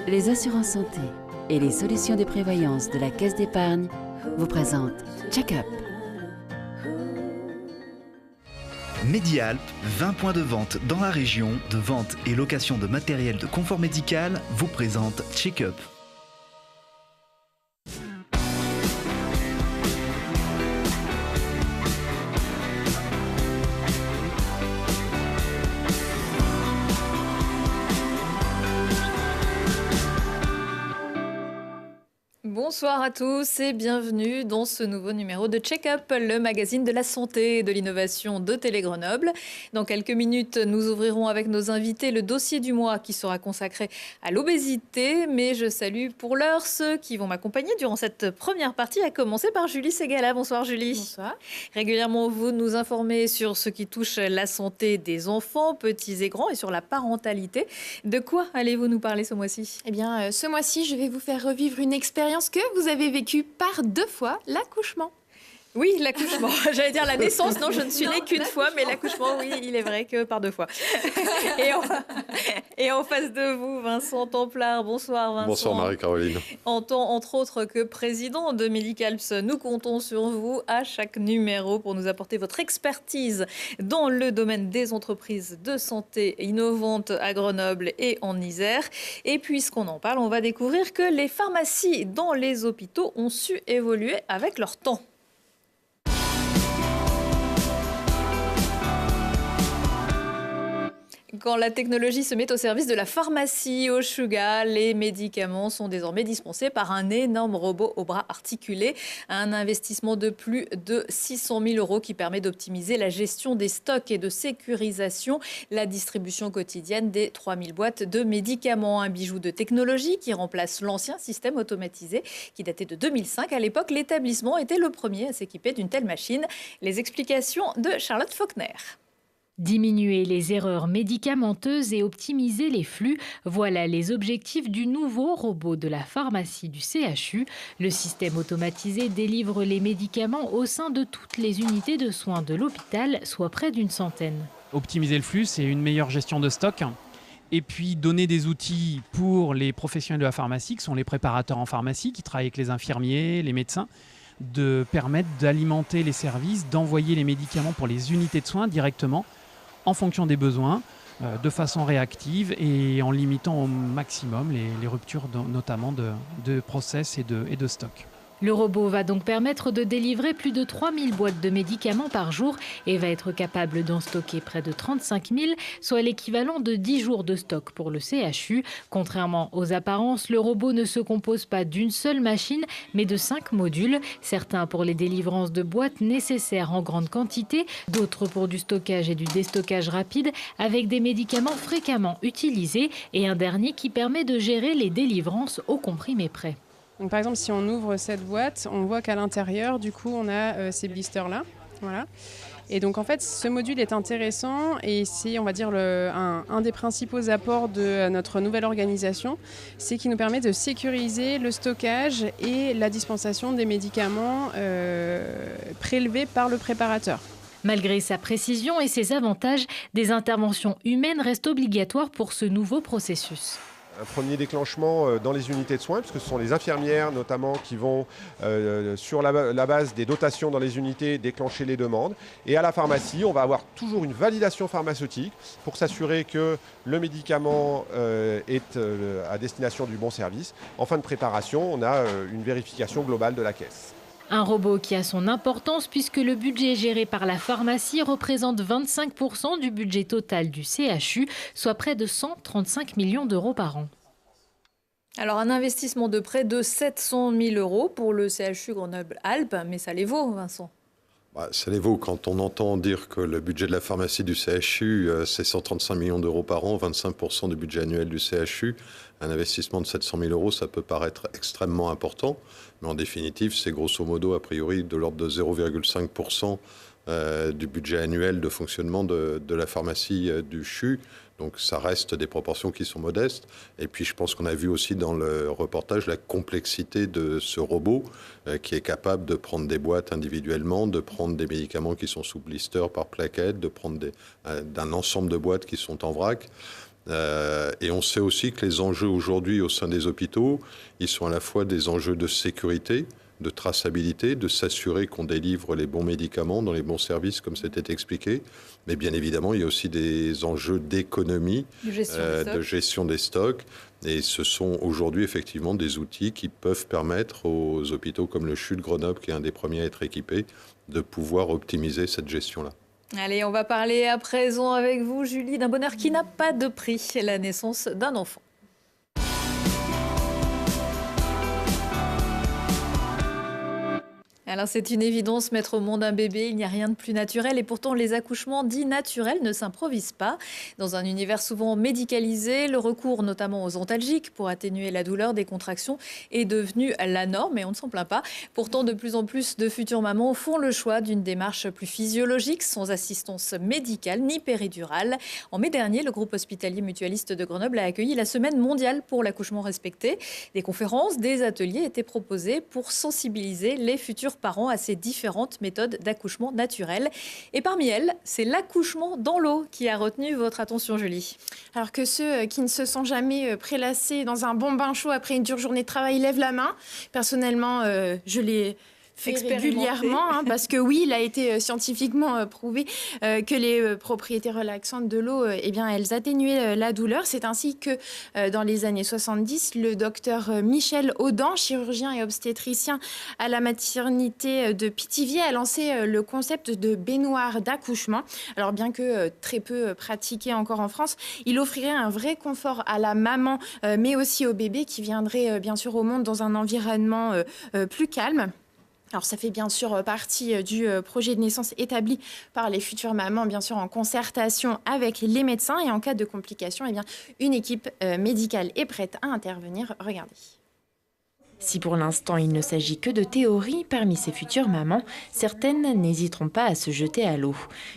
Les assurances santé et les solutions de prévoyance de la Caisse d'épargne vous présentent Check-up. Medialp, 20 points de vente dans la région, de vente et location de matériel de confort médical, vous présente Check-up. Bonsoir à tous et bienvenue dans ce nouveau numéro de Check-up, le magazine de la santé et de l'innovation de Télé Grenoble. Dans quelques minutes, nous ouvrirons avec nos invités le dossier du mois qui sera consacré à l'obésité. Mais je salue pour l'heure ceux qui vont m'accompagner durant cette première partie, à commencer par Julie Ségala. Bonsoir Julie. Bonsoir. Régulièrement, vous nous informez sur ce qui touche la santé des enfants, petits et grands, et sur la parentalité. De quoi allez-vous nous parler ce mois-ci ? Eh bien, ce mois-ci, je vais vous faire revivre une expérience que vous avez vécue par 2 fois, l'accouchement. Oui, l'accouchement. J'allais dire la naissance. Non, je ne suis née qu'une fois, mais l'accouchement, oui, il est vrai que par 2 fois. Et en face de vous, Vincent Templard. Bonsoir, Vincent. Bonsoir, Marie-Caroline. En tant, entre autres, que président de Medicalps, nous comptons sur vous à chaque numéro pour nous apporter votre expertise dans le domaine des entreprises de santé innovantes à Grenoble et en Isère. Et puisqu'on en parle, on va découvrir que les pharmacies dans les hôpitaux ont su évoluer avec leur temps. Quand la technologie se met au service de la pharmacie au Suga, les médicaments sont désormais dispensés par un énorme robot au bras articulé. Un investissement de plus de 600 000 € qui permet d'optimiser la gestion des stocks et de sécurisation la distribution quotidienne des 3000 boîtes de médicaments. Un bijou de technologie qui remplace l'ancien système automatisé qui datait de 2005. À l'époque, l'établissement était le premier à s'équiper d'une telle machine. Les explications de Charlotte Faulkner. Diminuer les erreurs médicamenteuses et optimiser les flux, voilà les objectifs du nouveau robot de la pharmacie du CHU. Le système automatisé délivre les médicaments au sein de toutes les unités de soins de l'hôpital, soit près d'une centaine. Optimiser le flux, c'est une meilleure gestion de stock. Et puis donner des outils pour les professionnels de la pharmacie, qui sont les préparateurs en pharmacie, qui travaillent avec les infirmiers, les médecins, de permettre d'alimenter les services, d'envoyer les médicaments pour les unités de soins directement, en fonction des besoins, de façon réactive et en limitant au maximum les ruptures notamment de process et de stock. Le robot va donc permettre de délivrer plus de 3000 boîtes de médicaments par jour et va être capable d'en stocker près de 35 000, soit l'équivalent de 10 jours de stock pour le CHU. Contrairement aux apparences, le robot ne se compose pas d'une seule machine, mais de 5 modules. Certains pour les délivrances de boîtes nécessaires en grande quantité, d'autres pour du stockage et du déstockage rapide, avec des médicaments fréquemment utilisés, et un dernier qui permet de gérer les délivrances au comprimé près. Donc, par exemple, si on ouvre cette boîte, on voit qu'à l'intérieur, du coup, on a ces blisters-là. Voilà. Et donc, en fait, ce module est intéressant et c'est, on va dire, un des principaux apports de notre nouvelle organisation. C'est qu'il nous permet de sécuriser le stockage et la dispensation des médicaments prélevés par le préparateur. Malgré sa précision et ses avantages, des interventions humaines restent obligatoires pour ce nouveau processus. Un premier déclenchement dans les unités de soins, puisque ce sont les infirmières notamment qui vont, sur la base des dotations dans les unités, déclencher les demandes. Et à la pharmacie, on va avoir toujours une validation pharmaceutique pour s'assurer que le médicament est à destination du bon service. En fin de préparation, on a une vérification globale de la caisse. Un robot qui a son importance puisque le budget géré par la pharmacie représente 25% du budget total du CHU, soit près de 135 millions d'euros par an. Alors un investissement de près de 700 000 € pour le CHU Grenoble-Alpes, mais ça les vaut, Vincent? Ça les vaut quand on entend dire que le budget de la pharmacie du CHU, c'est 135 millions d'euros par an, 25% du budget annuel du CHU. Un investissement de 700 000 €, ça peut paraître extrêmement important, mais en définitive, c'est grosso modo, a priori, de l'ordre de 0,5% du budget annuel de fonctionnement de la pharmacie du CHU. Donc ça reste des proportions qui sont modestes. Et puis je pense qu'on a vu aussi dans le reportage la complexité de ce robot qui est capable de prendre des boîtes individuellement, de prendre des médicaments qui sont sous blister par plaquettes, de prendre d'un ensemble de boîtes qui sont en vrac. Et on sait aussi que les enjeux aujourd'hui au sein des hôpitaux, ils sont à la fois des enjeux de sécurité, de traçabilité, de s'assurer qu'on délivre les bons médicaments dans les bons services, comme c'était expliqué. Mais bien évidemment, il y a aussi des enjeux d'économie, de gestion des stocks. Et ce sont aujourd'hui effectivement des outils qui peuvent permettre aux hôpitaux comme le CHU de Grenoble, qui est un des premiers à être équipé, de pouvoir optimiser cette gestion-là. Allez, on va parler à présent avec vous, Julie, d'un bonheur qui n'a pas de prix, la naissance d'un enfant. Alors c'est une évidence, mettre au monde un bébé, il n'y a rien de plus naturel et pourtant les accouchements dits naturels ne s'improvisent pas. Dans un univers souvent médicalisé, le recours notamment aux antalgiques pour atténuer la douleur des contractions est devenu la norme et on ne s'en plaint pas. Pourtant de plus en plus de futures mamans font le choix d'une démarche plus physiologique, sans assistance médicale ni péridurale. En mai dernier, le groupe hospitalier mutualiste de Grenoble a accueilli la semaine mondiale pour l'accouchement respecté. Des conférences, des ateliers étaient proposés pour sensibiliser les futurs parents à ces différentes méthodes d'accouchement naturel. Et parmi elles, c'est l'accouchement dans l'eau qui a retenu votre attention, Julie. Alors que ceux qui ne se sont jamais prélassés dans un bon bain chaud après une dure journée de travail lèvent la main. Personnellement, je l'ai fait régulièrement, parce que oui, il a été scientifiquement prouvé que les propriétés relaxantes de l'eau, elles atténuaient la douleur. C'est ainsi que dans les années 70, le docteur Michel Audin, chirurgien et obstétricien à la maternité de Pithiviers, a lancé le concept de baignoire d'accouchement. Alors bien que très peu pratiqué encore en France, il offrirait un vrai confort à la maman, mais aussi au bébé qui viendrait bien sûr au monde dans un environnement plus calme. Alors ça fait bien sûr partie du projet de naissance établi par les futures mamans, bien sûr en concertation avec les médecins. Et en cas de complications, une équipe médicale est prête à intervenir. Regardez. Si pour l'instant il ne s'agit que de théorie, parmi ces futures mamans, certaines n'hésiteront pas à se jeter à l'eau.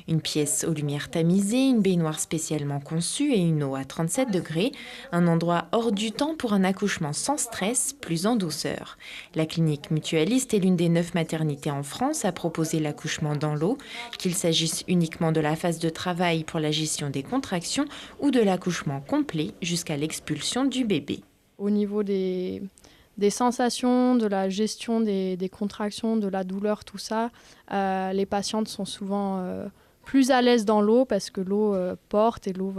Une pièce aux lumières tamisées, une baignoire spécialement conçue et une eau à 37 degrés, un endroit hors du temps pour un accouchement sans stress, plus en douceur. La clinique mutualiste est l'une des 9 maternités en France à proposer l'accouchement dans l'eau, qu'il s'agisse uniquement de la phase de travail pour la gestion des contractions ou de l'accouchement complet jusqu'à l'expulsion du bébé. Au niveau des sensations, de la gestion des contractions, de la douleur, tout ça, les patientes sont souvent plus à l'aise dans l'eau parce que l'eau porte et l'eau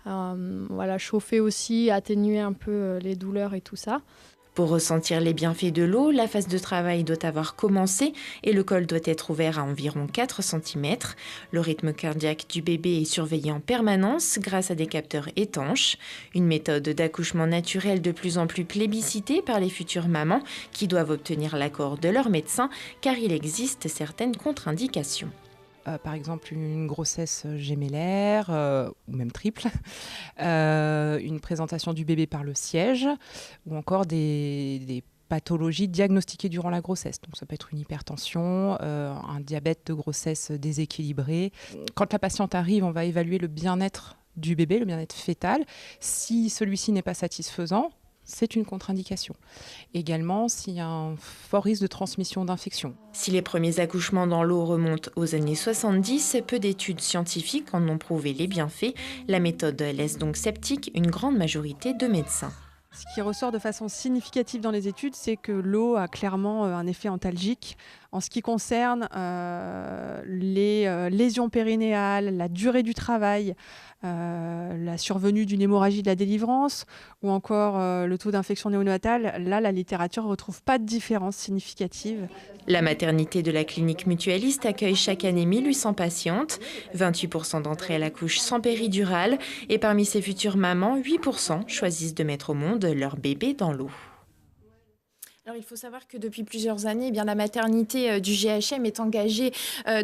va chauffer aussi, atténuer un peu les douleurs et tout ça. Pour ressentir les bienfaits de l'eau, la phase de travail doit avoir commencé et le col doit être ouvert à environ 4 cm. Le rythme cardiaque du bébé est surveillé en permanence grâce à des capteurs étanches. Une méthode d'accouchement naturel de plus en plus plébiscitée par les futures mamans qui doivent obtenir l'accord de leur médecin car il existe certaines contre-indications. Par exemple une grossesse gémellaire ou même triple, une présentation du bébé par le siège ou encore des pathologies diagnostiquées durant la grossesse. Donc ça peut être une hypertension, un diabète de grossesse déséquilibré. Quand la patiente arrive, on va évaluer le bien-être du bébé, le bien-être fœtal. Si celui-ci n'est pas satisfaisant, c'est une contre-indication. Également, s'il y a un fort risque de transmission d'infection. Si les premiers accouchements dans l'eau remontent aux années 70, peu d'études scientifiques en ont prouvé les bienfaits. La méthode laisse donc sceptique une grande majorité de médecins. Ce qui ressort de façon significative dans les études, c'est que l'eau a clairement un effet antalgique. En ce qui concerne les lésions périnéales, la durée du travail, la survenue d'une hémorragie de la délivrance ou encore le taux d'infection néonatale, là, la littérature ne retrouve pas de différence significative. La maternité de la clinique mutualiste accueille chaque année 1800 patientes. 28% d'entre elles accouchent sans péridurale et parmi ces futures mamans, 8% choisissent de mettre au monde leur bébé dans l'eau. Alors, il faut savoir que depuis plusieurs années, la maternité du GHM est engagée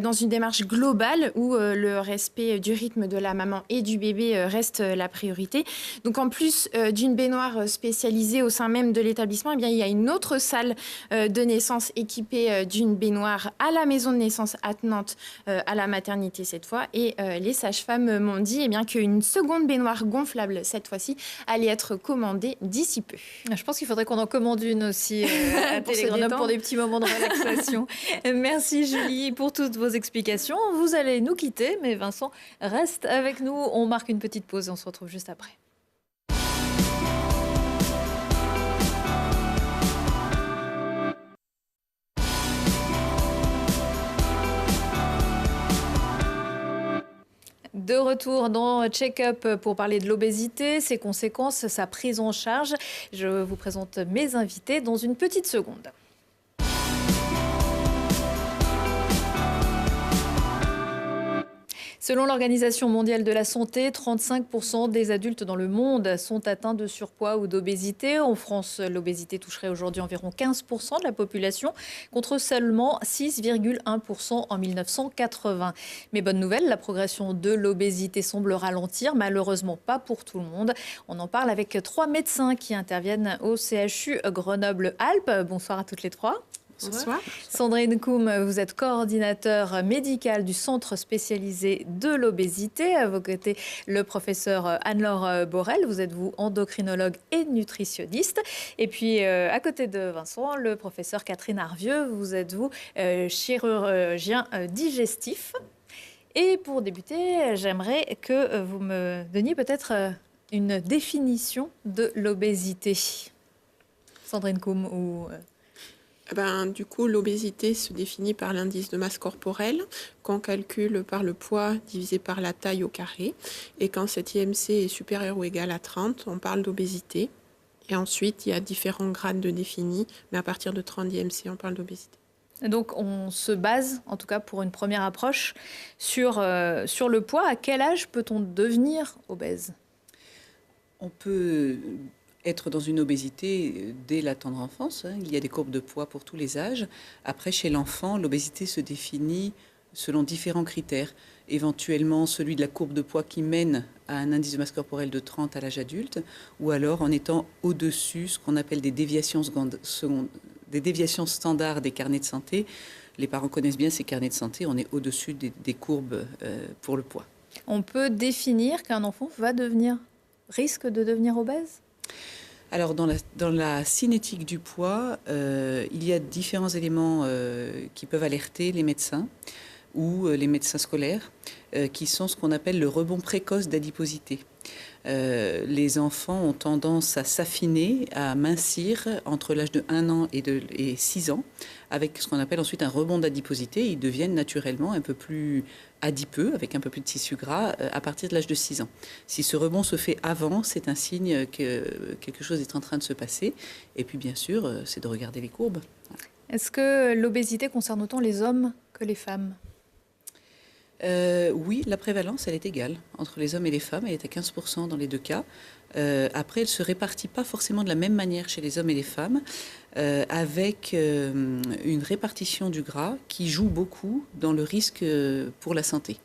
dans une démarche globale où le respect du rythme de la maman et du bébé reste la priorité. Donc, en plus d'une baignoire spécialisée au sein même de l'établissement, il y a une autre salle de naissance équipée d'une baignoire à la maison de naissance attenante à la maternité cette fois. Et les sages-femmes m'ont dit qu'une seconde baignoire gonflable cette fois-ci allait être commandée d'ici peu. Je pense qu'il faudrait qu'on en commande une aussi. à Télé-Grenoble pour des petits moments de relaxation. Merci Julie pour toutes vos explications. Vous allez nous quitter, mais Vincent reste avec nous. On marque une petite pause et on se retrouve juste après. De retour dans Check-up pour parler de l'obésité, ses conséquences, sa prise en charge. Je vous présente mes invités dans une petite seconde. Selon l'Organisation mondiale de la santé, 35% des adultes dans le monde sont atteints de surpoids ou d'obésité. En France, l'obésité toucherait aujourd'hui environ 15% de la population, contre seulement 6,1% en 1980. Mais bonne nouvelle, la progression de l'obésité semble ralentir, malheureusement pas pour tout le monde. On en parle avec 3 médecins qui interviennent au CHU Grenoble-Alpes. Bonsoir à toutes les 3. Bonsoir. Sandrine Koum, vous êtes coordinateur médical du centre spécialisé de l'obésité. À vos côtés, le professeur Anne-Laure Borel. Vous êtes endocrinologue et nutritionniste. Et puis, à côté de Vincent, le professeur Catherine Arvieux. Vous êtes chirurgien digestif. Et pour débuter, j'aimerais que vous me donniez peut-être une définition de l'obésité. Sandrine Koum ou... Du coup, l'obésité se définit par l'indice de masse corporelle qu'on calcule par le poids divisé par la taille au carré. Et quand cet IMC est supérieur ou égal à 30, on parle d'obésité. Et ensuite, il y a différents grades de défini, mais à partir de 30 IMC, on parle d'obésité. Donc, on se base, en tout cas pour une première approche, sur le poids. À quel âge peut-on devenir obèse ? On peut être dans une obésité dès la tendre enfance. Il y a des courbes de poids pour tous les âges. Après, chez l'enfant, l'obésité se définit selon différents critères. Éventuellement, celui de la courbe de poids qui mène à un indice de masse corporelle de 30 à l'âge adulte, ou alors en étant au-dessus, ce qu'on appelle des déviations standards des carnets de santé. Les parents connaissent bien ces carnets de santé. On est au-dessus des courbes pour le poids. On peut définir qu'un enfant risque de devenir obèse ? Alors, dans la cinétique du poids, il y a différents éléments qui peuvent alerter les médecins ou les médecins scolaires, qui sont ce qu'on appelle le rebond précoce d'adiposité. Les enfants ont tendance à s'affiner, à mincir entre l'âge de 1 an et 6 ans, avec ce qu'on appelle ensuite un rebond d'adiposité. Ils deviennent naturellement un peu plus adipeux, avec un peu plus de tissu gras, à partir de l'âge de 6 ans. Si ce rebond se fait avant, c'est un signe que quelque chose est en train de se passer. Et puis, bien sûr, c'est de regarder les courbes. Est-ce que l'obésité concerne autant les hommes que les femmes ? Oui, la prévalence, elle est égale entre les hommes et les femmes. Elle est à 15% dans les deux cas. Après, elle ne se répartit pas forcément de la même manière chez les hommes et les femmes, avec une répartition du gras qui joue beaucoup dans le risque pour la santé.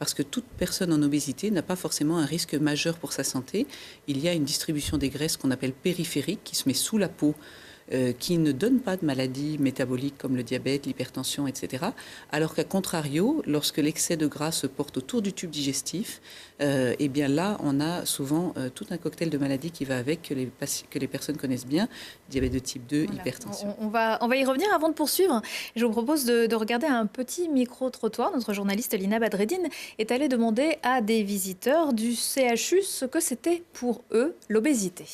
Parce que toute personne en obésité n'a pas forcément un risque majeur pour sa santé. Il y a une distribution des graisses qu'on appelle périphérique, qui se met sous la peau, qui ne donne pas de maladies métaboliques comme le diabète, l'hypertension, etc. Alors qu'à contrario, lorsque l'excès de gras se porte autour du tube digestif, eh bien là, on a souvent tout un cocktail de maladies qui va avec, que les personnes connaissent bien, diabète de type 2, voilà. Hypertension. On va y revenir. Avant de poursuivre, je vous propose de regarder un petit micro-trottoir. Notre journaliste Lina Badreddine est allée demander à des visiteurs du CHU ce que c'était pour eux l'obésité.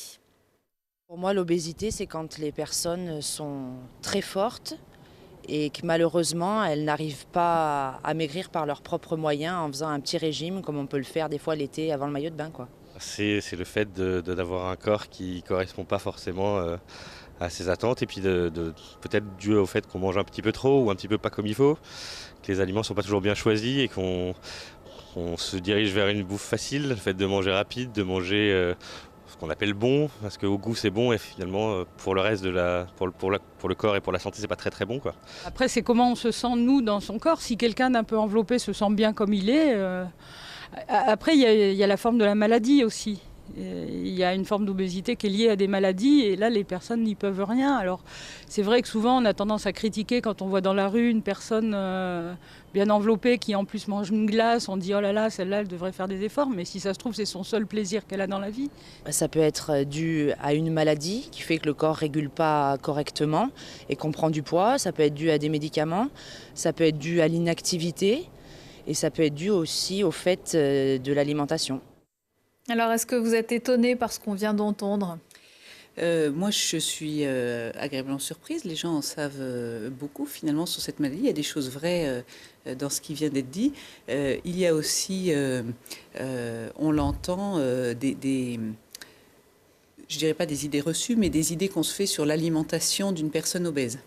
Pour moi, l'obésité, c'est quand les personnes sont très fortes et que malheureusement, elles n'arrivent pas à maigrir par leurs propres moyens en faisant un petit régime, comme on peut le faire des fois l'été avant le maillot de bain, quoi. C'est le fait d'avoir un corps qui ne correspond pas forcément à ses attentes et puis peut-être dû au fait qu'on mange un petit peu trop ou un petit peu pas comme il faut, que les aliments ne sont pas toujours bien choisis et qu'on se dirige vers une bouffe facile, le fait de manger rapide, de manger... ce qu'on appelle bon, parce qu'au goût c'est bon et finalement pour le reste pour le corps et pour la santé c'est pas très très bon, quoi. Après c'est comment on se sent nous dans son corps. Si quelqu'un d'un peu enveloppé se sent bien comme il est, après il y a la forme de la maladie aussi. Il y a une forme d'obésité qui est liée à des maladies et là, les personnes n'y peuvent rien. Alors, c'est vrai que souvent, on a tendance à critiquer quand on voit dans la rue une personne bien enveloppée qui en plus mange une glace. On dit « Oh là là, celle-là, elle devrait faire des efforts ». Mais si ça se trouve, c'est son seul plaisir qu'elle a dans la vie. Ça peut être dû à une maladie qui fait que le corps ne régule pas correctement et qu'on prend du poids. Ça peut être dû à des médicaments. Ça peut être dû à l'inactivité. Et ça peut être dû aussi au fait de l'alimentation. Alors, est-ce que vous êtes étonné par ce qu'on vient d'entendre ? Moi, je suis agréablement surprise. Les gens en savent beaucoup, finalement, sur cette maladie. Il y a des choses vraies dans ce qui vient d'être dit. Il y a aussi, on l'entend, je dirais pas des idées reçues, mais des idées qu'on se fait sur l'alimentation d'une personne obèse.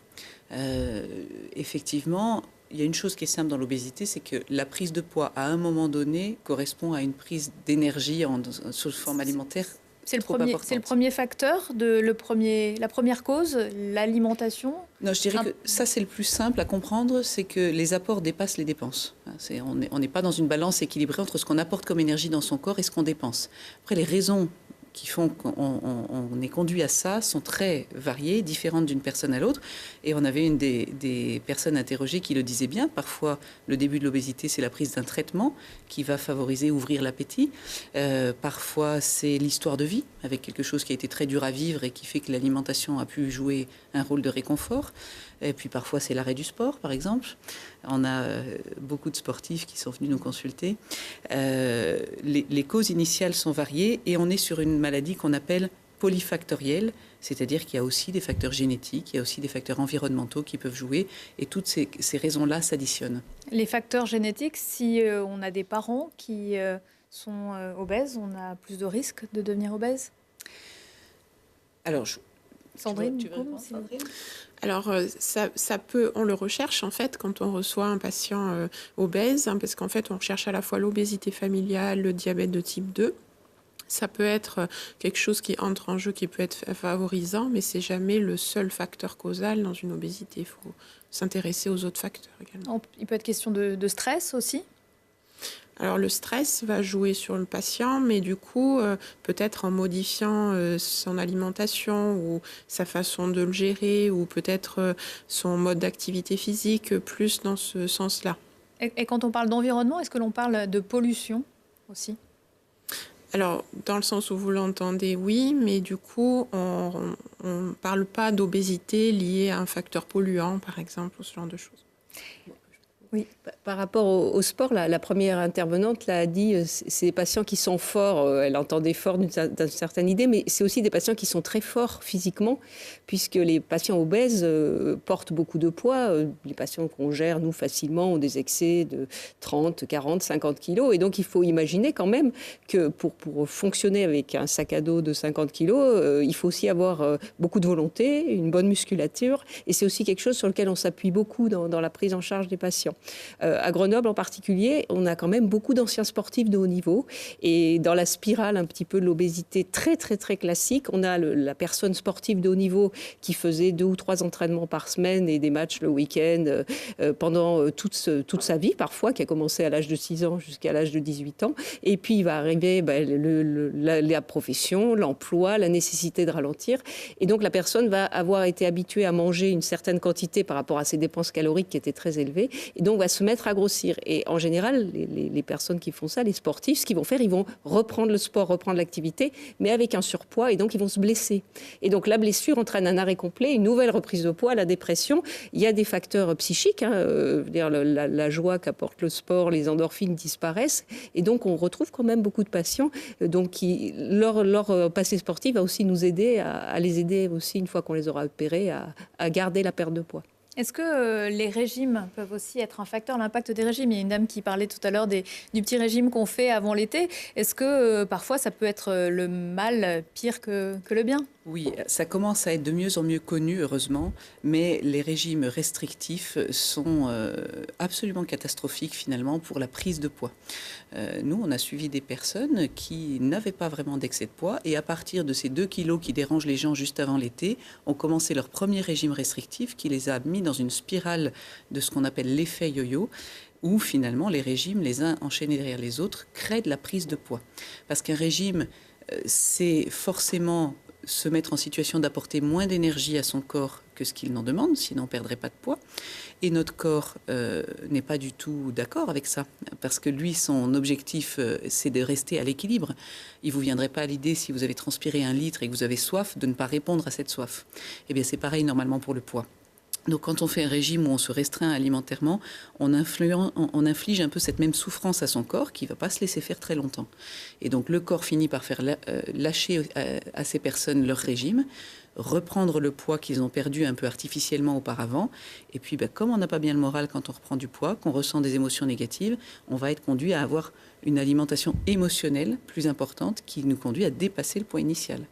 Effectivement, il y a une chose qui est simple dans l'obésité, c'est que la prise de poids, à un moment donné, correspond à une prise d'énergie sous forme alimentaire. C'est le premier facteur, la première cause, l'alimentation. Non, je dirais que ça, c'est le plus simple à comprendre, c'est que les apports dépassent les dépenses. On n'est pas dans une balance équilibrée entre ce qu'on apporte comme énergie dans son corps et ce qu'on dépense. Après, les raisons qui font qu'on est conduit à ça sont très variées, différentes d'une personne à l'autre. Et on avait une des personnes interrogées qui le disait bien. Parfois, le début de l'obésité, c'est la prise d'un traitement qui va favoriser, ouvrir l'appétit. Parfois, c'est l'histoire de vie, avec quelque chose qui a été très dur à vivre et qui fait que l'alimentation a pu jouer un rôle de réconfort. Et puis parfois, c'est l'arrêt du sport, par exemple. On a beaucoup de sportifs qui sont venus nous consulter. Les causes initiales sont variées et on est sur une maladie qu'on appelle polyfactorielle, c'est-à-dire qu'il y a aussi des facteurs génétiques, il y a aussi des facteurs environnementaux qui peuvent jouer et toutes ces raisons-là s'additionnent. Les facteurs génétiques, si on a des parents qui sont obèses, on a plus de risques de devenir obèse ? Alors, Sandrine, Alors, ça peut, on le recherche en fait quand on reçoit un patient obèse, parce qu'en fait, on recherche à la fois l'obésité familiale, le diabète de type 2. Ça peut être quelque chose qui entre en jeu, qui peut être favorisant, mais c'est jamais le seul facteur causal dans une obésité. Il faut s'intéresser aux autres facteurs également. Il peut être question de stress aussi ? Alors le stress va jouer sur le patient, mais du coup, peut-être en modifiant son alimentation ou sa façon de le gérer, ou peut-être son mode d'activité physique, plus dans ce sens-là. Et quand on parle d'environnement, est-ce que l'on parle de pollution aussi ? Alors, dans le sens où vous l'entendez, oui, mais du coup, on ne parle pas d'obésité liée à un facteur polluant, par exemple, ou ce genre de choses. Oui, par rapport au sport, la première intervenante l'a dit, c'est des patients qui sont forts, elle entendait fort d'une certaine idée, mais c'est aussi des patients qui sont très forts physiquement, puisque les patients obèses portent beaucoup de poids. Les patients qu'on gère, nous, facilement, ont des excès de 30, 40, 50 kilos. Et donc, il faut imaginer quand même que pour fonctionner avec un sac à dos de 50 kilos, il faut aussi avoir beaucoup de volonté, une bonne musculature. Et c'est aussi quelque chose sur lequel on s'appuie beaucoup dans la prise en charge des patients. À Grenoble en particulier, on a quand même beaucoup d'anciens sportifs de haut niveau. Et dans la spirale un petit peu de l'obésité très, très, très classique, on a la personne sportive de haut niveau qui faisait 2 ou 3 entraînements par semaine et des matchs le week-end pendant toute sa vie, parfois, qui a commencé à l'âge de 6 ans jusqu'à l'âge de 18 ans. Et puis, il va arriver la profession, l'emploi, la nécessité de ralentir. Et donc, la personne va avoir été habituée à manger une certaine quantité par rapport à ses dépenses caloriques qui étaient très élevées. Et donc, va se mettre à grossir. Et en général, les personnes qui font ça, les sportifs, ce qu'ils vont faire, ils vont reprendre le sport, reprendre l'activité, mais avec un surpoids, et donc ils vont se blesser. Et donc la blessure entraîne un arrêt complet, une nouvelle reprise de poids, la dépression. Il y a des facteurs psychiques, la joie qu'apporte le sport, les endorphines disparaissent, et donc on retrouve quand même beaucoup de patients qui leur passé sportif va aussi nous aider à les aider aussi, une fois qu'on les aura opérés, à garder la perte de poids. Est-ce que les régimes peuvent aussi être un facteur, l'impact des régimes ? Il y a une dame qui parlait tout à l'heure du petit régime qu'on fait avant l'été. Est-ce que parfois ça peut être le mal pire que le bien ? Oui, ça commence à être de mieux en mieux connu, heureusement, mais les régimes restrictifs sont absolument catastrophiques finalement pour la prise de poids. Nous, on a suivi des personnes qui n'avaient pas vraiment d'excès de poids et à partir de ces 2 kilos qui dérangent les gens juste avant l'été, ont commencé leur premier régime restrictif qui les a mis dans une spirale de ce qu'on appelle l'effet yo-yo, où finalement les régimes, les uns enchaînés derrière les autres, créent de la prise de poids. Parce qu'un régime c'est forcément se mettre en situation d'apporter moins d'énergie à son corps que ce qu'il n'en demande, sinon on ne perdrait pas de poids. Et notre corps n'est pas du tout d'accord avec ça, parce que lui, son objectif, c'est de rester à l'équilibre. Il ne vous viendrait pas à l'idée, si vous avez transpiré 1 litre et que vous avez soif, de ne pas répondre à cette soif. Eh bien, c'est pareil normalement pour le poids. Donc quand on fait un régime où on se restreint alimentairement, on inflige un peu cette même souffrance à son corps qui ne va pas se laisser faire très longtemps. Et donc le corps finit par faire lâcher à ces personnes leur régime, reprendre le poids qu'ils ont perdu un peu artificiellement auparavant. Et puis comme on n'a pas bien le moral quand on reprend du poids, qu'on ressent des émotions négatives, on va être conduit à avoir une alimentation émotionnelle plus importante qui nous conduit à dépasser le poids initial.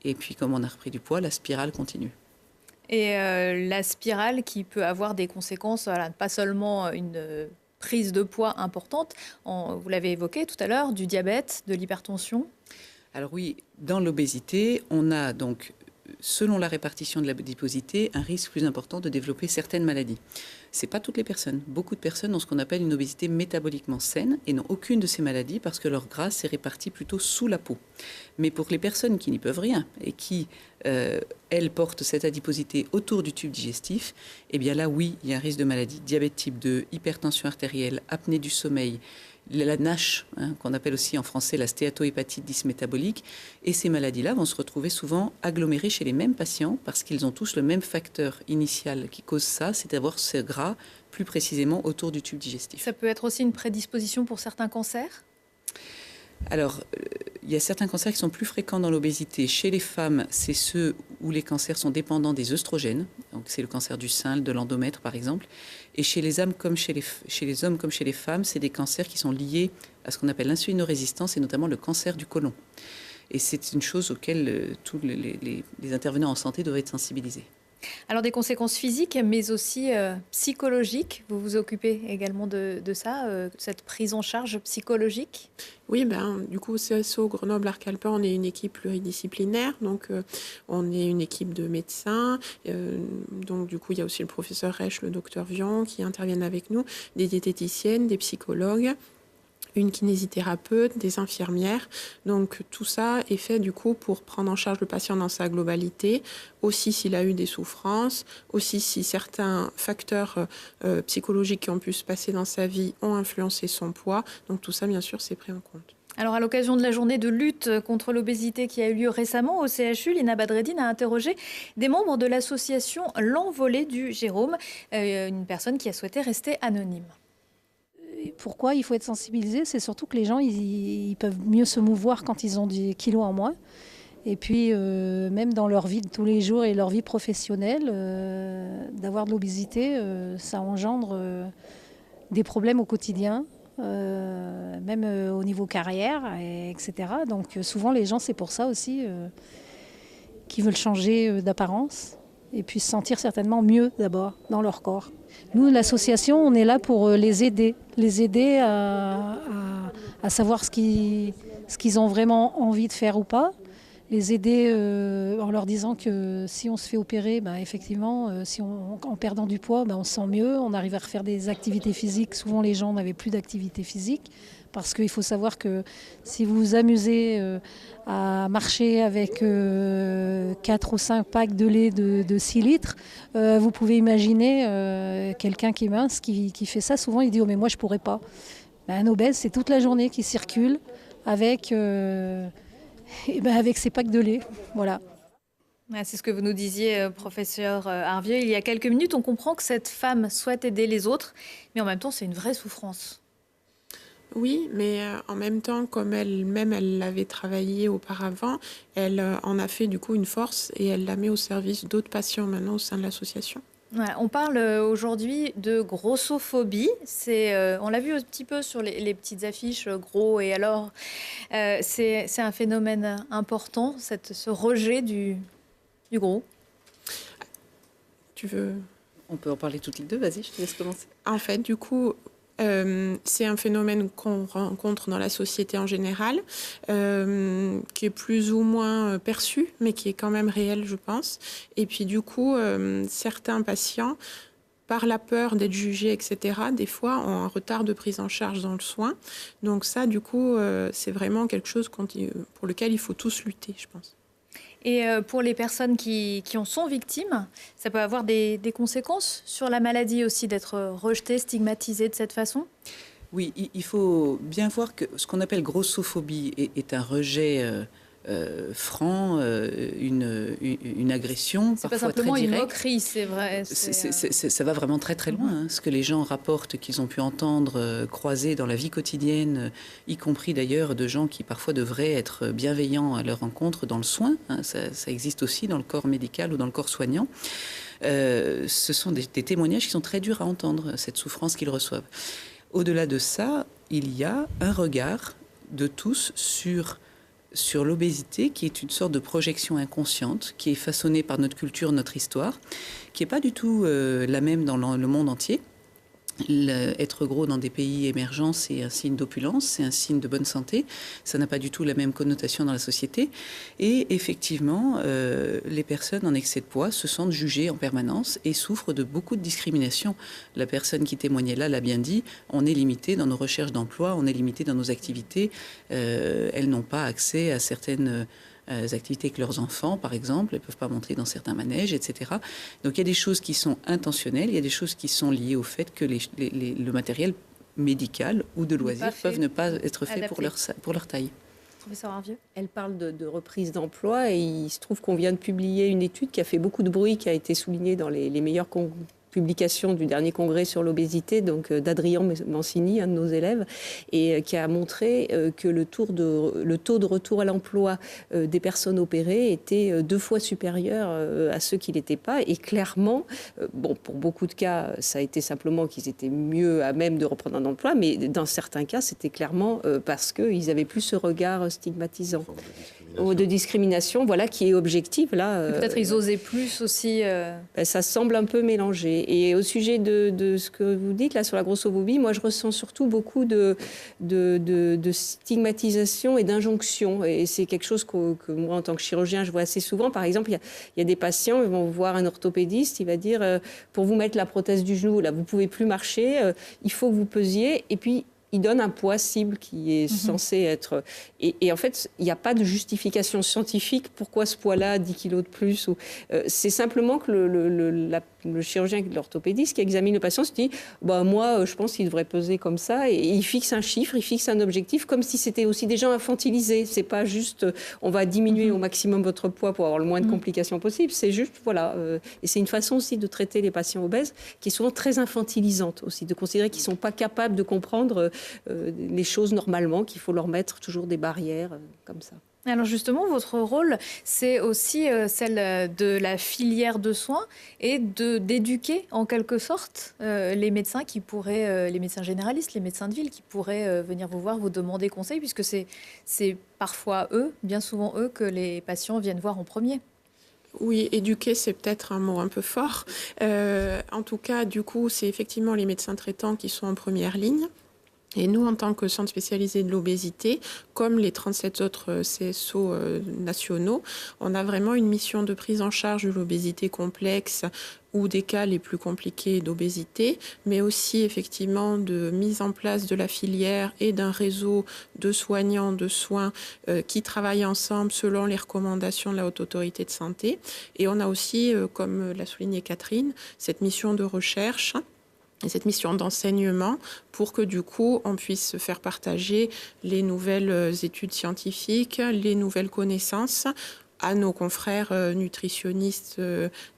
Et puis comme on a repris du poids, la spirale continue. Et la spirale qui peut avoir des conséquences, voilà, pas seulement une prise de poids importante, vous l'avez évoqué tout à l'heure, du diabète, de l'hypertension. Alors oui, dans l'obésité, on a donc, selon la répartition de l'adiposité, un risque plus important de développer certaines maladies. Ce n'est pas toutes les personnes. Beaucoup de personnes ont ce qu'on appelle une obésité métaboliquement saine et n'ont aucune de ces maladies parce que leur gras s'est réparti plutôt sous la peau. Mais pour les personnes qui n'y peuvent rien et qui, elles, portent cette adiposité autour du tube digestif, eh bien là, oui, il y a un risque de maladie. Diabète type 2, hypertension artérielle, apnée du sommeil, la NASH, qu'on appelle aussi en français la stéatohépatite dysmétabolique. Et ces maladies-là vont se retrouver souvent agglomérées chez les mêmes patients parce qu'ils ont tous le même facteur initial qui cause ça, c'est d'avoir ce gras plus précisément autour du tube digestif. Ça peut être aussi une prédisposition pour certains cancers ? Alors, il y a certains cancers qui sont plus fréquents dans l'obésité. Chez les femmes, c'est ceux où les cancers sont dépendants des œstrogènes. Donc, c'est le cancer du sein, de l'endomètre, par exemple. Et chez les hommes comme chez les femmes, c'est des cancers qui sont liés à ce qu'on appelle l'insulinorésistance et notamment le cancer du côlon. Et c'est une chose auquel tous les intervenants en santé doivent être sensibilisés. Alors des conséquences physiques, mais aussi psychologiques. Vous vous occupez également de ça, cette prise en charge psychologique ? Oui, du coup, CSO Grenoble-Arc-Alpin, on est une équipe pluridisciplinaire. Donc, on est une équipe de médecins. Donc, du coup, il y a aussi le professeur Reich, le docteur Vian qui interviennent avec nous, des diététiciennes, des psychologues, une kinésithérapeute, des infirmières. Donc tout ça est fait du coup pour prendre en charge le patient dans sa globalité, aussi s'il a eu des souffrances, aussi si certains facteurs psychologiques qui ont pu se passer dans sa vie ont influencé son poids. Donc tout ça, bien sûr, c'est pris en compte. Alors, à l'occasion de la journée de lutte contre l'obésité qui a eu lieu récemment au CHU, Lina Badreddine a interrogé des membres de l'association L'Envolée du Jérôme, une personne qui a souhaité rester anonyme. Pourquoi il faut être sensibilisé? C'est surtout que les gens ils peuvent mieux se mouvoir quand ils ont des kilos en moins. Et puis, même dans leur vie de tous les jours et leur vie professionnelle, d'avoir de l'obésité, ça engendre des problèmes au quotidien, même au niveau carrière, etc. Donc souvent, les gens, c'est pour ça aussi qu'ils veulent changer d'apparence et puis se sentir certainement mieux d'abord dans leur corps. Nous, l'association, on est là pour les aider à savoir ce qu'ils ont vraiment envie de faire ou pas, les aider en leur disant que si on se fait opérer, effectivement, en perdant du poids, on se sent mieux, on arrive à refaire des activités physiques. Souvent, les gens n'avaient plus d'activité physique parce qu'il faut savoir que si vous vous amusez à marcher avec 4 ou 5 packs de lait de 6 litres, vous pouvez imaginer quelqu'un qui est mince, qui fait ça. Souvent, il dit « Oh, mais moi, je ne pourrais pas ». Un obèse, c'est toute la journée qui circule avec ses packs de lait. Voilà. C'est ce que vous nous disiez, professeur Harvieux. Il y a quelques minutes, on comprend que cette femme souhaite aider les autres, mais en même temps, c'est une vraie souffrance. Oui, mais en même temps, comme elle-même, elle l'avait travaillé auparavant, elle en a fait du coup une force et elle la met au service d'autres patients maintenant au sein de l'association. Voilà, on parle aujourd'hui de grossophobie. On l'a vu un petit peu sur les petites affiches, gros et alors. C'est un phénomène important, ce rejet du gros. Tu veux... On peut en parler toutes les deux, vas-y, je te laisse commencer. En fait, du coup... c'est un phénomène qu'on rencontre dans la société en général, qui est plus ou moins perçu, mais qui est quand même réel, je pense. Et puis du coup, certains patients par la peur d'être jugés, etc., des fois ont un retard de prise en charge dans le soin. Donc ça, du coup, c'est vraiment quelque chose pour lequel il faut tous lutter, je pense. Et pour les personnes qui en sont victimes, ça peut avoir des conséquences sur la maladie aussi, d'être rejetée, stigmatisée de cette façon ? Oui, il faut bien voir que ce qu'on appelle grossophobie est un rejet franc, une agression c'est parfois pas simplement très directe. une moquerie, c'est vrai. Ça va vraiment très très loin. Hein. Ce que les gens rapportent, qu'ils ont pu entendre, croiser dans la vie quotidienne, y compris d'ailleurs de gens qui parfois devraient être bienveillants à leur rencontre dans le soin. Hein. Ça existe aussi dans le corps médical ou dans le corps soignant. Ce sont des témoignages qui sont très durs à entendre, cette souffrance qu'ils reçoivent. Au-delà de ça, il y a un regard de tous sur l'obésité, qui est une sorte de projection inconsciente, qui est façonnée par notre culture, notre histoire, qui n'est pas du tout la même dans le monde entier. Être gros dans des pays émergents, c'est un signe d'opulence, c'est un signe de bonne santé. Ça n'a pas du tout la même connotation dans la société. Et effectivement, les personnes en excès de poids se sentent jugées en permanence et souffrent de beaucoup de discrimination. La personne qui témoignait là l'a bien dit, on est limité dans nos recherches d'emploi, on est limité dans nos activités. Elles n'ont pas accès à certaines activités avec leurs enfants, par exemple. Elles ne peuvent pas monter dans certains manèges, etc. Donc il y a des choses qui sont intentionnelles, il y a des choses qui sont liées au fait que le matériel médical ou de loisirs peuvent ne pas être faits pour leur taille. Elle parle de reprise d'emploi et il se trouve qu'on vient de publier une étude qui a fait beaucoup de bruit, qui a été soulignée dans les meilleures publication du dernier congrès sur l'obésité, donc d'Adrien Mancini, un de nos élèves, et qui a montré que le taux de retour à l'emploi des personnes opérées était 2 fois supérieur à ceux qui l'étaient pas. Et clairement, pour beaucoup de cas, ça a été simplement qu'ils étaient mieux à même de reprendre un emploi, mais dans certains cas, c'était clairement parce qu'ils n'avaient plus ce regard stigmatisant. De discrimination, voilà, qui est objective là. Peut-être ils osaient plus aussi. Ça semble un peu mélangé. Et au sujet de ce que vous dites là sur la grossophobie, moi je ressens surtout beaucoup de stigmatisation et d'injonction. Et c'est quelque chose que moi en tant que chirurgien je vois assez souvent. Par exemple, il y a des patients, ils vont voir un orthopédiste, il va dire pour vous mettre la prothèse du genou, là vous pouvez plus marcher, il faut que vous pesiez. Et puis il donne un poids cible qui est censé être... Et en fait, il n'y a pas de justification scientifique. Pourquoi ce poids-là, 10 kilos de plus c'est simplement que le chirurgien, l'orthopédiste qui examine le patient se dit moi, je pense qu'il devrait peser comme ça. Et il fixe un chiffre, il fixe un objectif, comme si c'était aussi des gens infantilisés. C'est pas juste on va diminuer au maximum votre poids pour avoir le moins de complications possible. C'est juste, voilà. Et c'est une façon aussi de traiter les patients obèses qui est souvent très infantilisante aussi, de considérer qu'ils ne sont pas capables de comprendre les choses normalement, qu'il faut leur mettre toujours des barrières comme ça. Alors justement, votre rôle, c'est aussi celle de la filière de soins et d'éduquer en quelque sorte les médecins qui pourraient, les médecins généralistes, les médecins de ville qui pourraient venir vous voir, vous demander conseil, puisque c'est parfois eux, bien souvent eux, que les patients viennent voir en premier. Oui, éduquer, c'est peut-être un mot un peu fort. En tout cas, du coup, c'est effectivement les médecins traitants qui sont en première ligne. Et nous, en tant que centre spécialisé de l'obésité, comme les 37 autres CSO nationaux, on a vraiment une mission de prise en charge de l'obésité complexe ou des cas les plus compliqués d'obésité, mais aussi effectivement de mise en place de la filière et d'un réseau de soignants, de soins qui travaillent ensemble selon les recommandations de la Haute Autorité de Santé. Et on a aussi, comme l'a souligné Catherine, cette mission de recherche et cette mission d'enseignement pour que du coup on puisse se faire partager les nouvelles études scientifiques, les nouvelles connaissances à nos confrères nutritionnistes,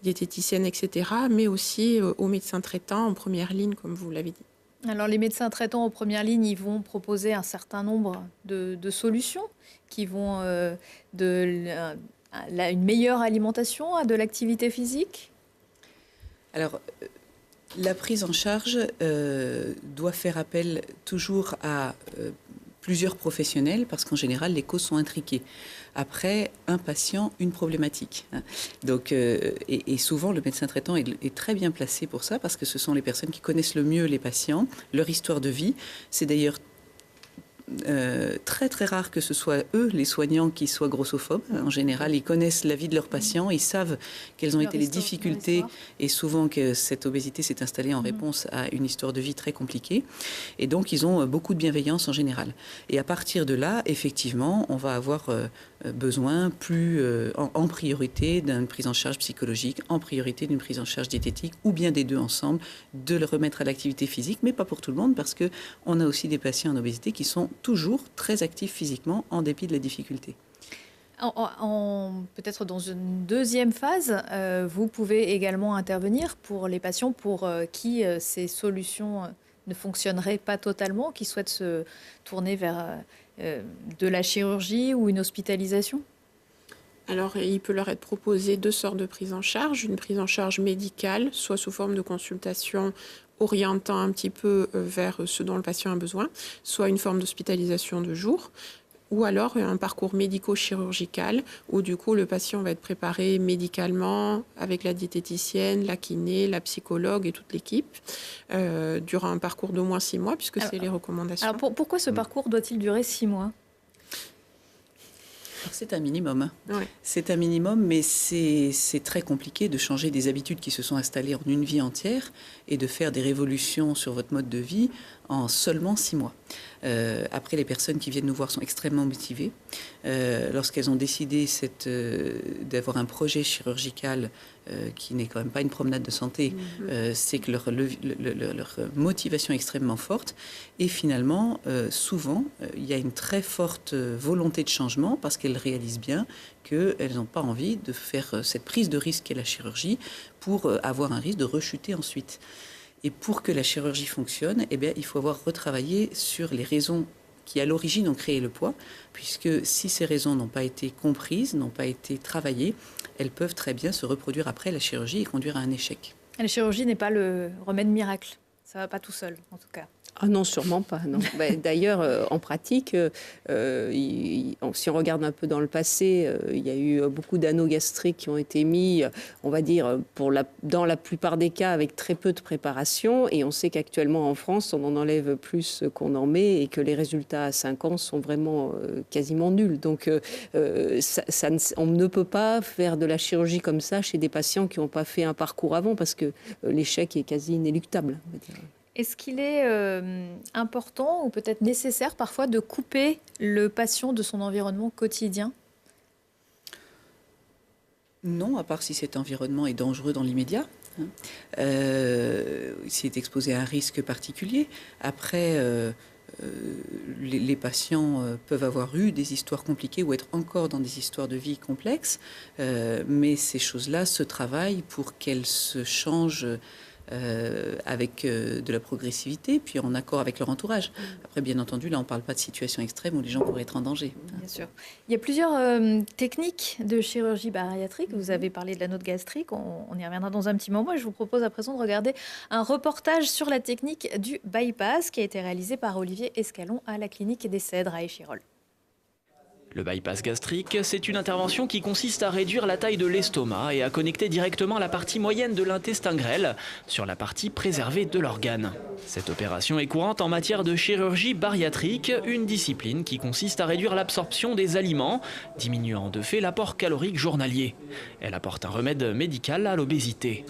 diététiciennes, etc., mais aussi aux médecins traitants en première ligne, comme vous l'avez dit. Alors les médecins traitants en première ligne, ils vont proposer un certain nombre de solutions qui vont une meilleure alimentation à de l'activité physique. Alors, la prise en charge doit faire appel toujours à plusieurs professionnels parce qu'en général, les causes sont intriquées. Après, un patient, une problématique. Donc, et souvent, le médecin traitant est très bien placé pour ça parce que ce sont les personnes qui connaissent le mieux les patients, leur histoire de vie. C'est d'ailleurs très très rare que ce soit eux, les soignants, qui soient grossophobes. En général, ils connaissent la vie de leurs patients, ils savent quelles ont été les difficultés et souvent que cette obésité s'est installée en réponse à une histoire de vie très compliquée. Et donc, ils ont beaucoup de bienveillance en général. Et à partir de là, effectivement, on va avoir besoin en priorité d'une prise en charge psychologique, en priorité d'une prise en charge diététique ou bien des deux ensemble, de le remettre à l'activité physique, mais pas pour tout le monde parce qu'on a aussi des patients en obésité qui sont toujours très actifs physiquement en dépit de la difficulté. Peut-être dans une deuxième phase, vous pouvez également intervenir pour les patients pour qui ces solutions ne fonctionneraient pas totalement, qui souhaitent se tourner vers de la chirurgie ou une hospitalisation? Alors, il peut leur être proposé 2 sortes de prise en charge. Une prise en charge médicale, soit sous forme de consultation orientant un petit peu vers ce dont le patient a besoin, soit une forme d'hospitalisation de jour, ou alors un parcours médico-chirurgical où du coup le patient va être préparé médicalement avec la diététicienne, la kiné, la psychologue et toute l'équipe durant un parcours d'au moins 6 mois puisque c'est les recommandations. Alors pourquoi ce parcours doit-il durer 6 mois? C'est un minimum. Ouais. C'est un minimum, mais c'est très compliqué de changer des habitudes qui se sont installées en une vie entière et de faire des révolutions sur votre mode de vie en seulement 6 mois. Après, les personnes qui viennent nous voir sont extrêmement motivées. Lorsqu'elles ont décidé d'avoir un projet chirurgical qui n'est quand même pas une promenade de santé, c'est que leur motivation est extrêmement forte. Et finalement, souvent, il y a une très forte volonté de changement parce qu'elles réalisent bien qu'elles n'ont pas envie de faire cette prise de risque qu'est la chirurgie pour avoir un risque de rechuter ensuite. Et pour que la chirurgie fonctionne, eh bien, il faut avoir retravaillé sur les raisons qui, à l'origine, ont créé le poids, puisque si ces raisons n'ont pas été comprises, n'ont pas été travaillées, elles peuvent très bien se reproduire après la chirurgie et conduire à un échec. La chirurgie n'est pas le remède miracle. Ça ne va pas tout seul, en tout cas. Ah non, sûrement pas. Non. D'ailleurs, en pratique, si on regarde un peu dans le passé, il y a eu beaucoup d'anneaux gastriques qui ont été mis, on va dire, dans la plupart des cas, avec très peu de préparation. Et on sait qu'actuellement, en France, on en enlève plus qu'on en met et que les résultats à 5 ans sont vraiment quasiment nuls. Donc, on ne peut pas faire de la chirurgie comme ça chez des patients qui n'ont pas fait un parcours avant parce que l'échec est quasi inéluctable, on va dire. Est-ce qu'il est important ou peut-être nécessaire parfois de couper le patient de son environnement quotidien? Non, à part si cet environnement est dangereux dans l'immédiat. S'il est exposé à un risque particulier. Après, les patients peuvent avoir eu des histoires compliquées ou être encore dans des histoires de vie complexes, mais ces choses-là se travaillent pour qu'elles se changent avec de la progressivité, puis en accord avec leur entourage. Après, bien entendu, là, on ne parle pas de situation extrême où les gens pourraient être en danger. Bien sûr. Il y a plusieurs techniques de chirurgie bariatrique. Vous avez parlé de l'anneau gastrique, on y reviendra dans un petit moment. Et je vous propose à présent de regarder un reportage sur la technique du bypass qui a été réalisé par Olivier Escalon à la clinique des Cèdres à Échirolles. Le bypass gastrique, c'est une intervention qui consiste à réduire la taille de l'estomac et à connecter directement la partie moyenne de l'intestin grêle sur la partie préservée de l'organe. Cette opération est courante en matière de chirurgie bariatrique, une discipline qui consiste à réduire l'absorption des aliments, diminuant de fait l'apport calorique journalier. Elle apporte un remède médical à l'obésité.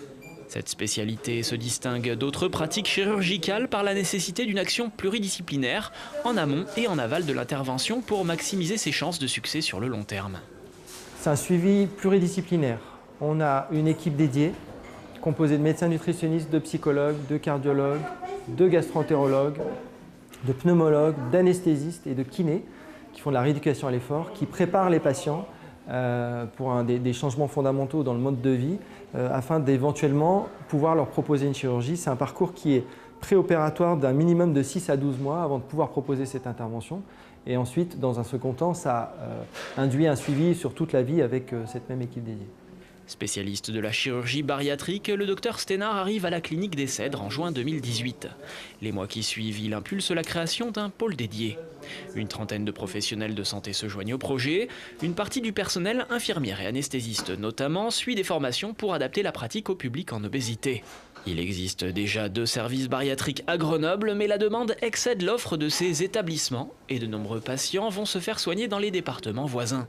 Cette spécialité se distingue d'autres pratiques chirurgicales par la nécessité d'une action pluridisciplinaire en amont et en aval de l'intervention pour maximiser ses chances de succès sur le long terme. C'est un suivi pluridisciplinaire. On a une équipe dédiée composée de médecins nutritionnistes, de psychologues, de cardiologues, de gastroentérologues, de pneumologues, d'anesthésistes et de kinés qui font de la rééducation à l'effort, qui préparent les patients pour des changements fondamentaux dans le mode de vie afin d'éventuellement pouvoir leur proposer une chirurgie. C'est un parcours qui est préopératoire d'un minimum de 6 à 12 mois avant de pouvoir proposer cette intervention. Et ensuite, dans un second temps, ça induit un suivi sur toute la vie avec cette même équipe dédiée. Spécialiste de la chirurgie bariatrique, le docteur Sténard arrive à la clinique des Cèdres en juin 2018. Les mois qui suivent, il impulse la création d'un pôle dédié. Une trentaine de professionnels de santé se joignent au projet. Une partie du personnel, infirmières et anesthésistes notamment, suit des formations pour adapter la pratique au public en obésité. Il existe déjà 2 services bariatriques à Grenoble, mais la demande excède l'offre de ces établissements et de nombreux patients vont se faire soigner dans les départements voisins.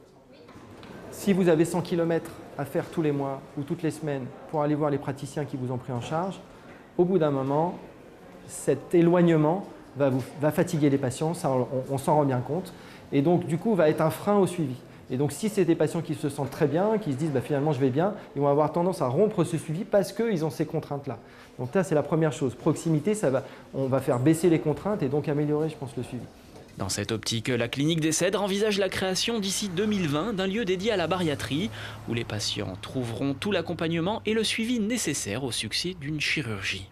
Si vous avez 100 km à faire tous les mois ou toutes les semaines pour aller voir les praticiens qui vous ont pris en charge, au bout d'un moment, cet éloignement va fatiguer les patients, ça, on s'en rend bien compte, et donc du coup va être un frein au suivi. Et donc si c'est des patients qui se sentent très bien, qui se disent finalement je vais bien, ils vont avoir tendance à rompre ce suivi parce qu'ils ont ces contraintes-là. Donc ça c'est la première chose. Proximité, on va faire baisser les contraintes et donc améliorer, je pense, le suivi. Dans cette optique, la clinique des Cèdres envisage la création d'ici 2020 d'un lieu dédié à la bariatrie, où les patients trouveront tout l'accompagnement et le suivi nécessaire au succès d'une chirurgie.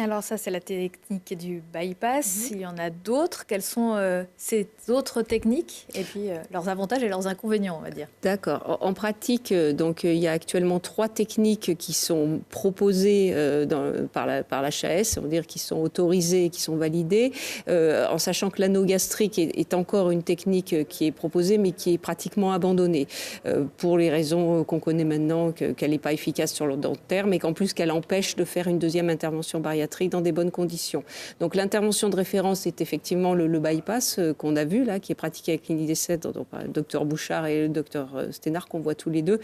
Alors ça, c'est la technique du bypass. Il y en a d'autres. Quelles sont ces autres techniques et puis leurs avantages et leurs inconvénients, on va dire? D'accord. En pratique, donc, il y a actuellement 3 techniques qui sont proposées par l'HAS, on va dire qui sont autorisées, qui sont validées, en sachant que l'anneau gastrique est encore une technique qui est proposée, mais qui est pratiquement abandonnée, pour les raisons qu'on connaît maintenant, qu'elle n'est pas efficace sur le long terme, et qu'en plus qu'elle empêche de faire une deuxième intervention bariatrique dans des bonnes conditions. Donc l'intervention de référence est effectivement le bypass qu'on a vu là, qui est pratiqué avec Clinique des Cèdres, donc par le docteur Bouchard et le docteur Sténard, qu'on voit tous les deux,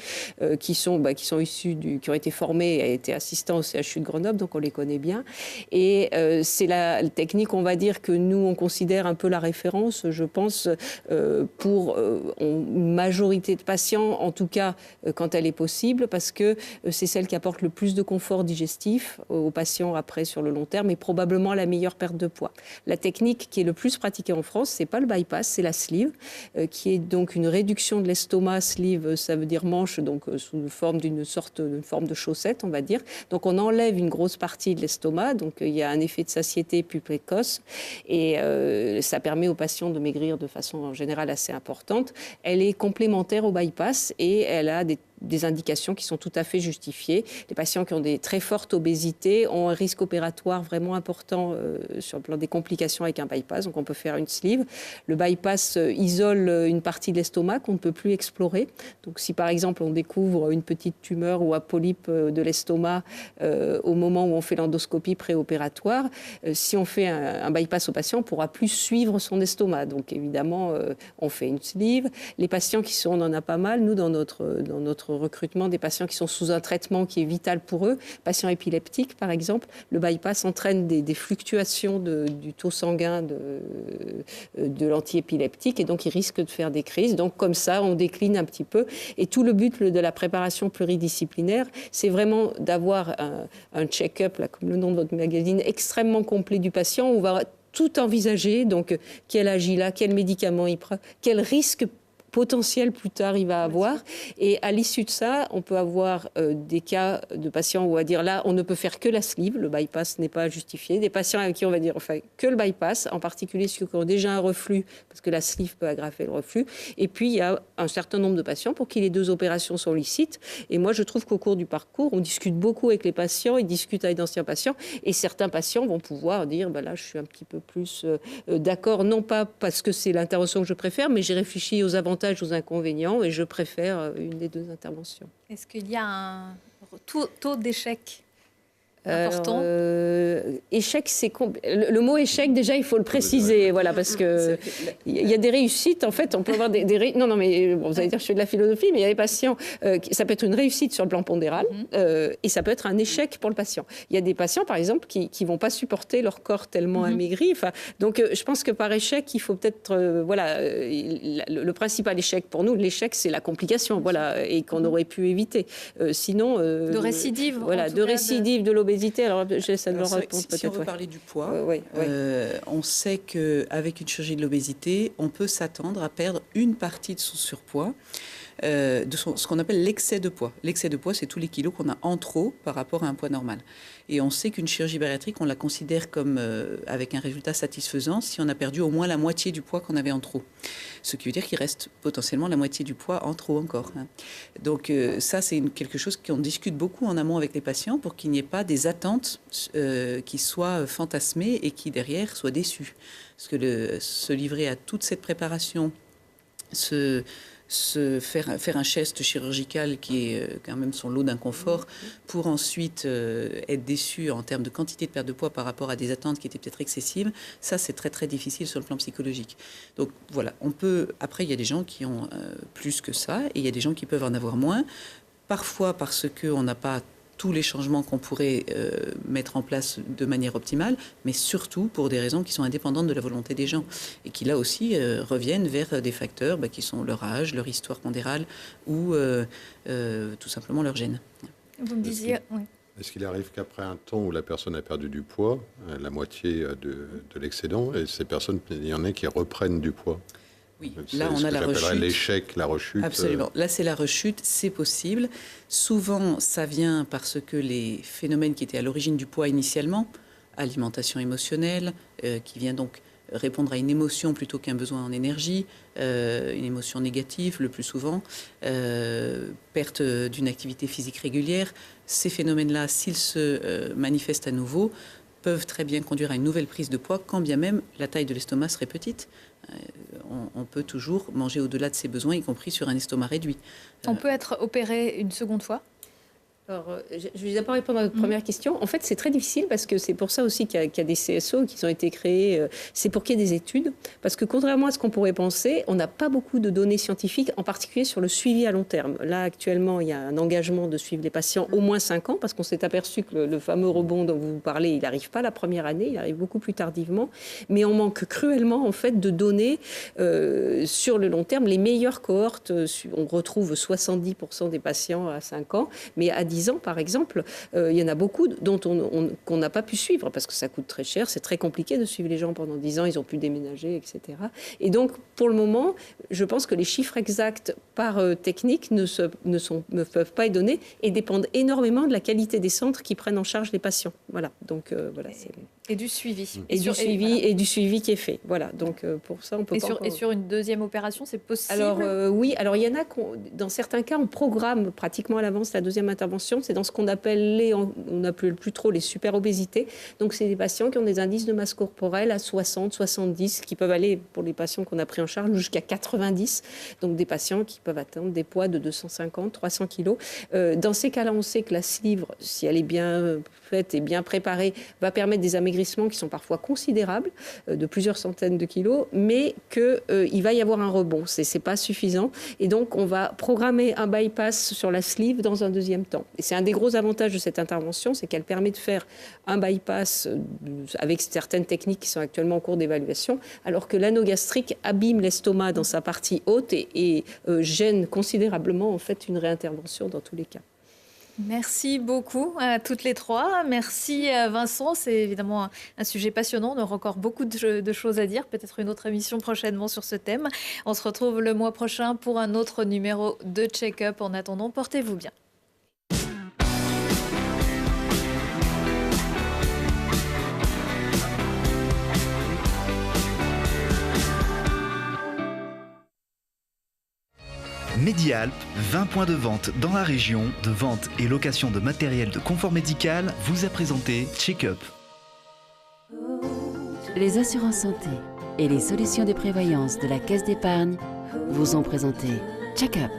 qui ont été formés et été assistants au CHU de Grenoble, donc on les connaît bien. Et c'est la technique, on va dire, que nous on considère un peu la référence, je pense, pour une majorité de patients, en tout cas quand elle est possible, parce que c'est celle qui apporte le plus de confort digestif aux patients après sur le long terme, et probablement la meilleure perte de poids. La technique qui est le plus pratiquée en France, c'est pas le bypass, c'est la sleeve, qui est donc une réduction de l'estomac. Sleeve, ça veut dire manche, donc sous forme d'une forme de chaussette, on va dire. Donc on enlève une grosse partie de l'estomac, donc il y a un effet de satiété plus précoce, et ça permet aux patients de maigrir de façon en général assez importante. Elle est complémentaire au bypass et elle a des indications qui sont tout à fait justifiées. Les patients qui ont des très fortes obésités ont un risque opératoire vraiment important sur le plan des complications avec un bypass, donc on peut faire une sleeve. Le bypass isole une partie de l'estomac qu'on ne peut plus explorer. Donc si par exemple on découvre une petite tumeur ou un polype de l'estomac au moment où on fait l'endoscopie préopératoire, si on fait un bypass au patient, on ne pourra plus suivre son estomac. Donc évidemment, on fait une sleeve. Les patients on en a pas mal, nous, dans notre recrutement, des patients qui sont sous un traitement qui est vital pour eux, patients épileptiques par exemple, le bypass entraîne des fluctuations du taux sanguin de l'antiépileptique, et donc ils risquent de faire des crises. Donc comme ça, on décline un petit peu. Et tout le but de la préparation pluridisciplinaire, c'est vraiment d'avoir un check-up, là, comme le nom de votre magazine, extrêmement complet du patient, où on va tout envisager, donc quel âge il a, quel médicament il prend, quel risque potentiel plus tard il va avoir. Et à l'issue de ça, on peut avoir des cas de patients où on va dire là, on ne peut faire que la sleeve, le bypass n'est pas justifié. Des patients avec qui on va dire enfin que le bypass, en particulier ceux qui ont déjà un reflux, parce que la sleeve peut aggraver le reflux. Et puis il y a un certain nombre de patients pour qui les 2 opérations sont licites. Et moi je trouve qu'au cours du parcours, on discute beaucoup avec les patients, ils discutent avec d'anciens patients, et certains patients vont pouvoir dire là je suis un petit peu plus d'accord, non pas parce que c'est l'intervention que je préfère, mais j'ai réfléchi aux avantages, aux inconvénients, et je préfère une des 2 interventions. Est-ce qu'il y a un taux d'échec important? Échec, le mot échec, déjà, il faut le préciser, voilà, parce que il y a des réussites, en fait, on peut avoir non, mais bon, vous allez dire, je fais de la philosophie, mais il y a des patients, ça peut être une réussite sur le plan pondéral, et ça peut être un échec pour le patient. Il y a des patients, par exemple, qui vont pas supporter leur corps tellement amaigri, donc je pense que par échec, il faut peut-être, le principal échec pour nous, l'échec, c'est la complication, voilà, et qu'on aurait pu éviter. Sinon, de récidive, de récidive de l'obésité. Alors, je laisse Anne-Laure répondre peut-être. Si on veut parler du poids, on sait qu'avec une chirurgie de l'obésité, on peut s'attendre à perdre une partie de son surpoids, ce qu'on appelle l'excès de poids. L'excès de poids, c'est tous les kilos qu'on a en trop par rapport à un poids normal. Et on sait qu'une chirurgie bariatrique, on la considère comme avec un résultat satisfaisant si on a perdu au moins la moitié du poids qu'on avait en trop. Ce qui veut dire qu'il reste potentiellement la moitié du poids en trop encore. Donc ça, c'est quelque chose qu'on discute beaucoup en amont avec les patients pour qu'il n'y ait pas des attentes qui soient fantasmées et qui derrière soient déçues. Parce que se livrer à toute cette préparation, se faire un geste chirurgical qui est quand même son lot d'inconfort pour ensuite être déçu en termes de quantité de perte de poids par rapport à des attentes qui étaient peut-être excessives, ça c'est très très difficile sur le plan psychologique. Donc voilà, après il y a des gens qui ont plus que ça et il y a des gens qui peuvent en avoir moins, parfois parce qu'on n'a pas tous les changements qu'on pourrait mettre en place de manière optimale, mais surtout pour des raisons qui sont indépendantes de la volonté des gens et qui là aussi reviennent vers des facteurs qui sont leur âge, leur histoire pondérale ou tout simplement leur gène. Vous me disiez... Oui. Est-ce qu'il arrive qu'après un temps où la personne a perdu du poids, la moitié de l'excédent, et ces personnes, il y en a qui reprennent du poids? Oui, là on a la rechute. L'échec, la rechute. Absolument. Là c'est la rechute, c'est possible. Souvent ça vient parce que les phénomènes qui étaient à l'origine du poids initialement, alimentation émotionnelle, qui vient donc répondre à une émotion plutôt qu'un besoin en énergie, une émotion négative le plus souvent, perte d'une activité physique régulière. Ces phénomènes-là, s'ils se manifestent à nouveau, peuvent très bien conduire à une nouvelle prise de poids, quand bien même la taille de l'estomac serait petite. On peut toujours manger au-delà de ses besoins, y compris sur un estomac réduit. On peut être opéré une seconde fois? Alors, je vais d'abord répondre à votre première question. En fait, c'est très difficile parce que c'est pour ça aussi qu'il y a des CSO qui ont été créés. C'est pour qu'il y ait des études. Parce que contrairement à ce qu'on pourrait penser, on n'a pas beaucoup de données scientifiques, en particulier sur le suivi à long terme. Là, actuellement, il y a un engagement de suivre les patients au moins 5 ans parce qu'on s'est aperçu que le fameux rebond dont vous parlez, il n'arrive pas la première année, il arrive beaucoup plus tardivement. Mais on manque cruellement, en fait, de données sur le long terme. Les meilleures cohortes, on retrouve 70% des patients à 5 ans, mais à 10 ans, par exemple, il y en a beaucoup dont qu'on n'a pas pu suivre parce que ça coûte très cher. C'est très compliqué de suivre les gens pendant 10 ans. Ils ont pu déménager, etc. Et donc, pour le moment, je pense que les chiffres exacts par technique ne peuvent pas être donnés et dépendent énormément de la qualité des centres qui prennent en charge les patients. Voilà. Donc, voilà. Et du suivi. Et du suivi qui est fait. Voilà. Donc, pour ça, on peut pas Et sur une deuxième opération, c'est possible? Alors, oui. Alors, il y en a, dans certains cas, on programme pratiquement à l'avance la deuxième intervention. C'est dans ce qu'on appelle on n'appelle plus trop les super-obésités. Donc, c'est des patients qui ont des indices de masse corporelle à 60, 70, qui peuvent aller, pour les patients qu'on a pris en charge, jusqu'à 90. Donc, des patients qui peuvent atteindre des poids de 250, 300 kilos. Dans ces cas-là, on sait que la sleeve, si elle est bien faite et bien préparée, va permettre des amaigrissements qui sont parfois considérables, de plusieurs centaines de kilos, mais qu'il va y avoir un rebond. C'est pas suffisant. Et donc, on va programmer un bypass sur la sleeve dans un deuxième temps. Et c'est un des gros avantages de cette intervention, c'est qu'elle permet de faire un bypass avec certaines techniques qui sont actuellement en cours d'évaluation, alors que l'anneau gastrique abîme l'estomac dans sa partie haute et gêne considérablement en fait une réintervention dans tous les cas. Merci beaucoup à toutes les trois. Merci Vincent, c'est évidemment un sujet passionnant. On aura encore beaucoup de choses à dire, peut-être une autre émission prochainement sur ce thème. On se retrouve le mois prochain pour un autre numéro de Check-up. En attendant, portez-vous bien. Medialp, 20 points de vente dans la région, de vente et location de matériel de confort médical, vous a présenté Check-up. Les assurances santé et les solutions de prévoyance de la Caisse d'épargne vous ont présenté Check-up.